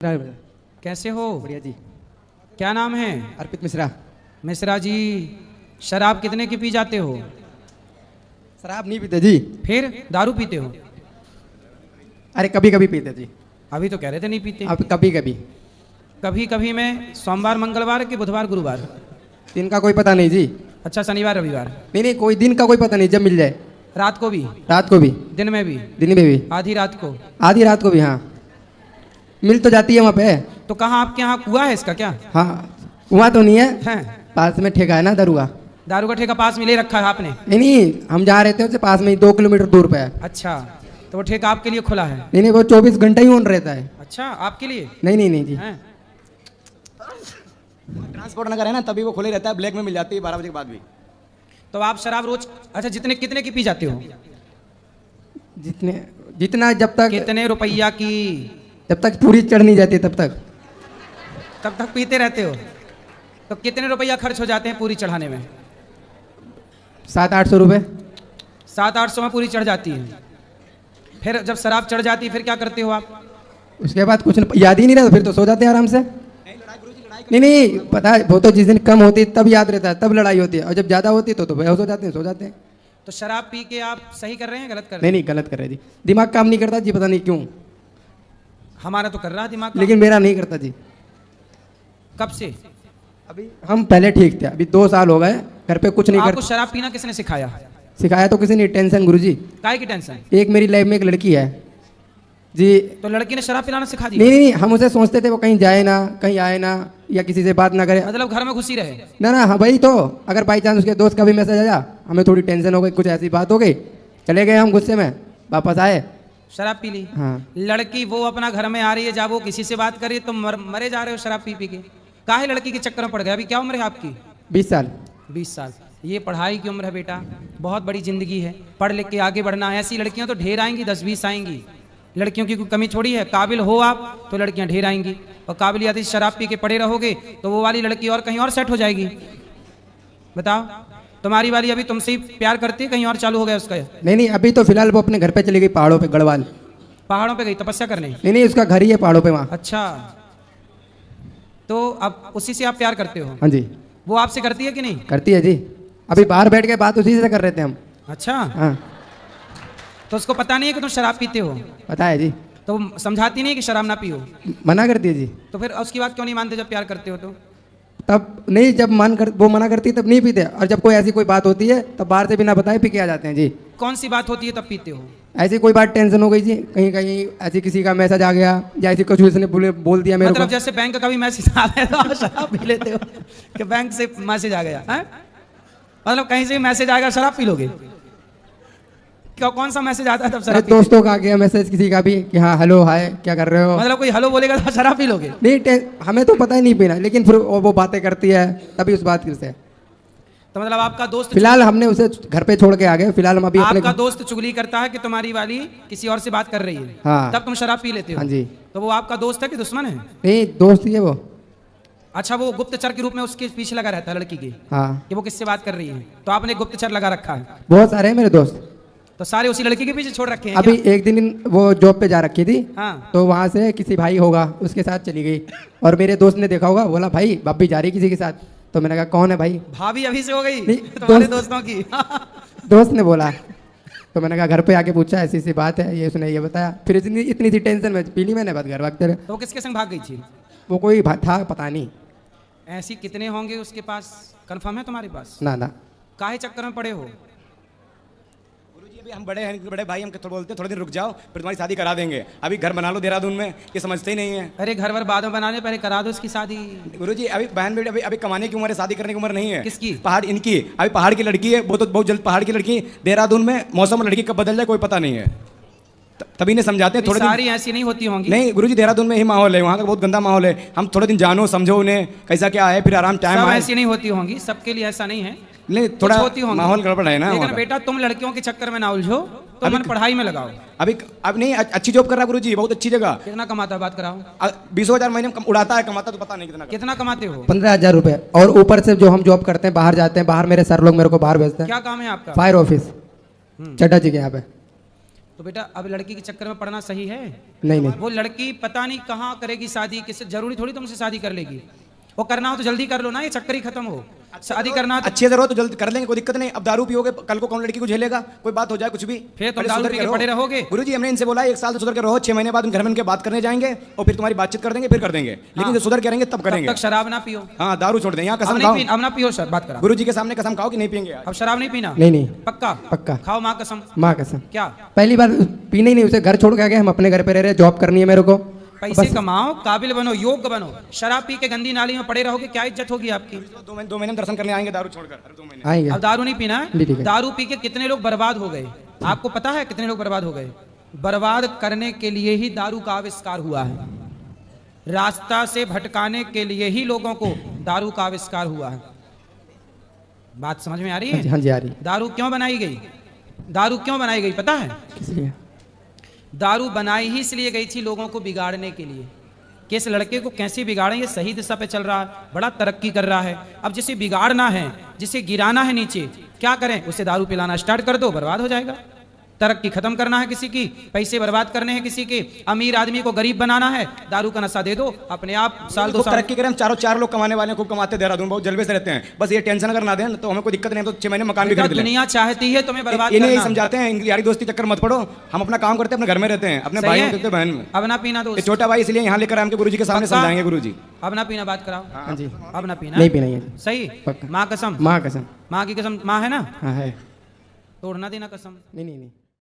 कैसे हो? बढ़िया जी। क्या नाम है? अर्पित मिश्रा। मिश्रा जी, शराब कितने की पी जाते हो? शराब नहीं पीते जी। फिर दारू पीते हो? अरे कभी कभी पीते जी। अभी तो कह रहे थे नहीं पीते। अब कभी कभी। कभी कभी में सोमवार मंगलवार कि बुधवार गुरुवार? दिन का कोई पता नहीं जी। अच्छा, शनिवार रविवार? नहीं, कोई दिन का कोई पता नहीं, जब मिल जाए। रात को भी? रात को भी। दिन में भी? दिन में भी। आधी रात को? आधी रात को भी, हाँ। मिल तो जाती है वहाँ पे। तो कहाँ आपके यहाँ कुआं है इसका क्या? हाँ, वहाँ तो नहीं है, हैं? पास में ठेका है ना दारू का। दारू का ठेका पास में ले रखा है आपने? नहीं, हम जहाँ रहते हैं उससे पास में ही 2 किलोमीटर दूर पे है। अच्छा, तो वो ठेका आपके लिए खुला है? नहीं, वो 24 घंटा ही ऑन रहता है। अच्छा, आपके लिए? नहीं जी। हैं? ट्रांसपोर्ट नगर है ना, तभी वो खुले रहता है, ब्लैक में मिल जाती है 12 बजे के बाद भी। तो आप शराब रोज, अच्छा कितने की पी जाते हो? जितना जब तक कितने रुपया की? जब तक पूरी चढ़ नहीं जाती तब तक पीते रहते हो? तो कितने रुपया खर्च हो जाते हैं पूरी चढ़ाने में? 700-800 रुपये। 700-800 में पूरी चढ़ जाती है। फिर जब शराब चढ़ जाती है फिर क्या करते हो आप? उसके बाद कुछ याद ही नहीं रहता, फिर तो सो जाते हैं आराम से। नहीं, पता है, वो तो जिस दिन कम होती है तब याद रहता है, तब लड़ाई होती है, और जब ज़्यादा होती है तो बेहोश हो जाते हैं, सो जाते हैं। तो शराब पी के आप सही कर रहे हैं गलत कर रहे हैं? नहीं, गलत कर रहे जी। दिमाग काम नहीं करता जी, पता नहीं क्यों। हमारा तो कर रहा है दिमाग काम। लेकिन मेरा नहीं करता जी। कब से? अभी हम पहले ठीक थे, अभी 2 साल हो गए घर पे कुछ नहीं आपको करते। शराब पीना किसने सिखाया? सिखाया तो किसी ने, टेंशन गुरुजी। काहे की टेंशन? एक मेरी लाइफ में एक लड़की है जी। तो लड़की ने शराब पिलाना सिखा दी? नहीं, हम उसे सोचते थे वो कहीं जाए ना, कहीं आए ना, या किसी से बात ना करे। मतलब घर में घुसी रहे? ना, हाँ भाई, तो अगर बाई चांस उसके दोस्त का भी मैसेज आया, हमें थोड़ी टेंशन हो गई, कुछ ऐसी बात हो गई, चले गए हम गुस्से में, वापस आए, शराब पी ली। हाँ। लड़की वो अपना घर में आ रही है, जब वो किसी से बात कर रही है तो मरे जा रहे हो शराब पी के। काहे लड़की के चक्कर में पड़ गए? अभी क्या उम्र है आपकी? 20 साल। 20 साल? ये पढ़ाई की उम्र है बेटा, बहुत बड़ी जिंदगी है, पढ़ लिख के आगे बढ़ना है। ऐसी लड़कियां तो ढेर आएंगी, 10-20 आएंगी। लड़कियों की कोई कमी छोड़ी है? काबिल हो आप तो लड़कियां ढेर आएंगी, और काबिलियत शराब पी के पड़े रहोगे तो वो वाली लड़की और कहीं और सेट हो जाएगी। बताओ, तुम्हारी वाली अभी तुमसे ही प्यार करती है, कहीं और चालू हो गया उसका? नहीं, अभी तो फिलहाल वो अपने घर पे चली गई, पहाड़ों पे, गढ़वाल। पहाड़ों पे गई तपस्या करने? नहीं, उसका घर ही है पहाड़ों पे वहाँ। अच्छा, तो अब उसी से आप प्यार करते हो? हाँ जी। वो आपसे करती है कि नहीं? करती है जी, अभी बाहर बैठ के बात उसी से कर रहे थे हम। अच्छा, हाँ। तो उसको पता नहीं है कि तुम शराब पीते हो? पता है जी। तो वो समझाती नहीं कि शराब ना पियो? मना करती है जी। तो फिर उसकी बात क्यों नहीं मानते जब प्यार करते हो तो? तब नहीं, जब वो मना करती है तब नहीं पीते, और जब कोई ऐसी कोई बात होती है तब बाहर से बिना बताए पी के आ जाते हैं जी। कौन सी बात होती है तब पीते हो? ऐसी कोई बात टेंशन हो गई जी, कहीं कहीं ऐसी किसी का मैसेज आ गया, या ऐसी कुछ उसने बोल दिया मेरे मतलब को। जैसे बैंक का भी मैसेज आ गया तो आप शराब पी लेते हो कि बैंक से मैसेज आ गया है? मतलब कहीं से मैसेज आएगा शराब पी लोगे? क्या, कौन सा मैसेज आता है तब शराब? दोस्तों का आ गया मैसेज, किसी का भी, कि हाँ हेलो हाय क्या कर रहे हो। मतलब कोई हेलो बोलेगा तो शराब पी लोगे? नहीं, हमें तो पता ही नहीं पीना, लेकिन फिर वो बातें करती है तभी उस बात से। तो मतलब आपका दोस्त, फिलहाल हमने उसे घर पे छोड़ के आ गए, फिलहाल हम अभी आपका दोस्त चुगली करता है कि तुम्हारी वाली किसी और से बात कर रही है, हाँ, तब तुम शराब पी लेते हो? हाँ जी। तो वो आपका दोस्त है कि दुश्मन है? नहीं, दोस्त ही है वो। अच्छा, वो गुप्तचर के रूप में उसके पीछे लगा रहता है लड़की के, हाँ, कि वो किससे बात कर रही है, तो आपने गुप्तचर लगा रखा है? बहुत सारे हैं मेरे दोस्त। तो सारे उसी लड़की के पीछे छोड़ रखे हैं अभी क्या? एक दिन वो जॉब पे जा रखी थी, हाँ। तो वहाँ से किसी भाई होगा उसके साथ चली गई, और मेरे दोस्त ने देखा होगा, बोला भाई भाभी जा रही किसी के साथ। तो मैंने कहा कौन है भाई? भाभी अभी से हो गई नहीं, तुम्हारे दोस्तों की? दोस्त ने बोला, तो मैंने कहा घर पे आके पूछा, ऐसी सी बात है, ये उसने ये बताया। फिर इतनी सी टेंशन में पी ली मैंने, बात घर वक्त। तो वो किसके संग भाग गई थी? वो कोई था, पता नहीं। ऐसी कितने होंगे उसके पास? कंफर्म है तुम्हारे पास? ना। काहे चक्कर में पड़े हो? अभी हम बड़े हैं, बड़े भाई, हम बोलते हैं थोड़े दिन रुक जाओ फिर तुम्हारी शादी करा देंगे, अभी घर बना लो देहरादून में, ये समझते ही नहीं है। अरे घर वर बाद में बनाने, पहले करा दो इसकी शादी। गुरुजी अभी बहन बेटी अभी कमाने की उम्र है, शादी करने की उम्र नहीं है। किसकी? पहाड़ इनकी, अभी पहाड़ की लड़की है, वो तो बहुत जल्द पहाड़ की लड़की देहरादून में, मौसम लड़की कब बदल जाए कोई पता नहीं है, तभी ने समझाते हैं थोड़े सारी ऐसी नहीं होती होंगी। नहीं गुरुजी, देहरादून में ही माहौल है, वहाँ का बहुत गंदा माहौल है, हम थोड़े दिन जानो समझो उन्हें कैसा क्या है, फिर आराम टाइम आए। ऐसी नहीं होती होंगी, सबके लिए ऐसा नहीं है, नहीं थोड़ा होती होंगी, माहौल गड़बड़ है ना। लेकिन बेटा तुम लड़कियों के चक्कर में ना उलझो, तुम मन पढ़ाई में लगाओ। अब नहीं, अच्छी जॉब कर रहा है गुरुजी, बहुत अच्छी जगह। कितना कमाता है बात कराओ? 20,000 महीने में उड़ाता है, कमाता तो पता नहीं कितना कमाते हो? 15,000 रुपए, और ऊपर से जो हम जॉब करते हैं, बाहर जाते हैं, बाहर मेरे सर लोग मेरे को बाहर भेजते हैं। क्या काम है आपका? फायर ऑफिस, चड्डा जी के यहाँ पे। तो बेटा अब लड़की के चक्कर में पड़ना सही है? नहीं नहीं वो लड़की पता नहीं कहाँ करेगी शादी, किससे, जरूरी थोड़ी तुमसे शादी कर लेगी। वो करना हो तो जल्दी कर लो ना, ये चक्कर ही खत्म हो। शादी करना हो तो अच्छे से रहो तो जल्द कर लेंगे, कोई दिक्कत नहीं। अब दारू पियोगे कल को कौन लड़की को झेलेगा, कोई बात हो जाए कुछ भी, फिर तुम पहले दारू सुधर पी के के रहो। पड़े रहोगे। गुरुजी हमने इनसे बोला 1 साल तो सुधर के रहो, 6 महीने बाद घर में उनके बात करने जाएंगे और फिर तुम्हारी बातचीत कर देंगे, फिर कर देंगे। लेकिन जब सुधर के रहेंगे तब तब करेंगे। तक शराब ना पियो। हाँ दारू छोड़ दें, यहाँ अब कसम नहीं खाओ, पी, अब ना पियो सर, बात करा। गुरुजी के सामने कसम खाओ कि नहीं पियेंगे आज। अब शराब नहीं पीना? नहीं नहीं पक्का? पक्का। खाओ माँ कसम। माँ कसम। क्या पहली बार पीने ही नहीं, उसे घर छोड़ के आ गए, हम अपने घर पे रह रहे, जॉब करनी है मेरे को। पैसे कमाओ, काबिल बनो, योग्य बनो। शराब पी के गंदी नाली में पड़े रहोगे, क्या इज्जत होगी आपकी? 2 महीने में दर्शन करने आएंगे दारू छोड़कर, अरे 2 महीने। आएंगे। अब दारू नहीं पीना है? ठीक है। दारू पी के कितने लोग बर्बाद हो गए, आपको पता है? कितने लोग बर्बाद हो गए? बर्बाद करने के लिए ही दारू का आविष्कार हुआ है। रास्ता से भटकाने के लिए ही लोगों को दारू का आविष्कार हुआ है। बात समझ में आ रही है? हाँ जी आ रही। दारू क्यों बनाई गई? दारू क्यों बनाई गई पता है? इसलिए दारू बनाई ही इसलिए गई थी लोगों को बिगाड़ने के लिए, कि इस लड़के को कैसे बिगाड़ें, ये सही दिशा पे चल रहा है, बड़ा तरक्की कर रहा है। अब जिसे बिगाड़ना है, जिसे गिराना है नीचे, क्या करें? उसे दारू पिलाना स्टार्ट कर दो, बर्बाद हो जाएगा। तरक्की खत्म करना है किसी की, पैसे बर्बाद करने हैं किसी के, अमीर आदमी को गरीब बनाना है, दारू का नशा दे दो, अपने आप साल 2 खूब साल तरक्की करें। हम 4 लोग कमाने वाले हैं, खूब कमाते हैं, देहरादून बहुत जलवे से रहते हैं। बस ये टेंशन अगर ना दें तो हमें कोई दिक्कत नहीं है, तो 6 महीने मकान भी खरीद लें। दुनिया चाहती है तुम्हें बर्बाद इन्हें करना। समझाते हैं, इनकी यारी दोस्ती चक्कर मत पड़ो, हम अपना काम करते हैं, अपने घर में रहते हैं, अपने सही भाई है? में बहन में। अब ना पीना ये दोस्त, छोटा भाई इसलिए यहाँ लेकर हमके गुरुजी के सामने पक्का? समझाएंगे गुरुजी। अब ना पीना, बात कराओ। हाँ जी। अब ना पीना, नहीं पीना है। सही? पक्का। माँ कसम। माँ कसम। माँ की कसम, माँ है ना, हाँ है। तोड़ना देना कसम। नहीं नहीं नहीं।